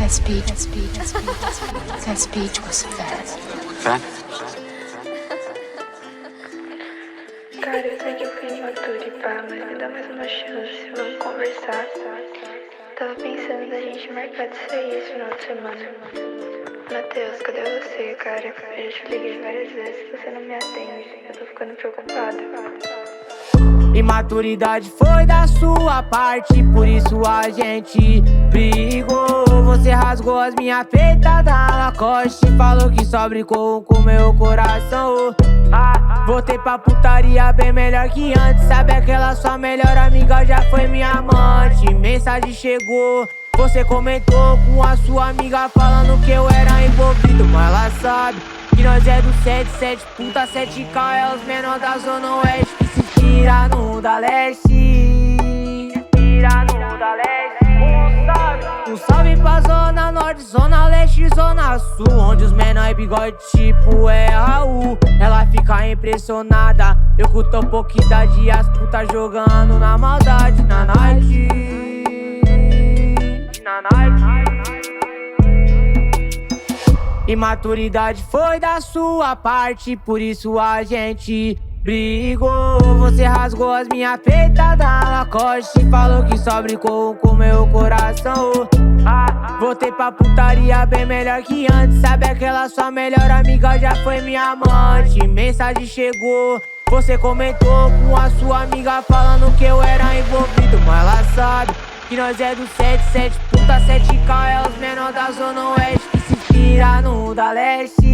That speech was fast. Fast? Cara, eu sei que eu fui imatura e pá, mas me dá mais uma chance, vamos conversar. Tava pensando da gente marcar de sair esse final de semana. Matheus, cadê você, cara? Eu já te liguei várias vezes, você não me atende. Eu tô ficando preocupada. Imaturidade foi da sua parte, por isso a gente brigou. Você rasgou as minhas feitas da Lacoste, falou que só brincou com meu coração. Voltei pra putaria bem melhor que antes. Sabe aquela sua melhor amiga já foi minha amante. Mensagem chegou, você comentou com a sua amiga falando que eu era envolvido, mas ela sabe que nós é do 77, puta 7K é os menor da zona oeste que se tira no da leste. Um salve pra zona norte, zona leste, zona sul, onde os menor é bigode tipo é Raul. Ela fica impressionada, eu curto um pouquinho da dia, as putas jogando na maldade na night. Imaturidade foi da sua parte, por isso a gente brigou. Você rasgou as minhas feitas da Lacoste, falou que só brincou com meu coração. Voltei pra putaria bem melhor que antes. Sabe aquela sua melhor amiga já foi minha amante. Mensagem chegou, você comentou com a sua amiga falando que eu era envolvido, mas ela sabe que nós é do 77, puta 7K é os menor da zona oeste que se tira no da leste.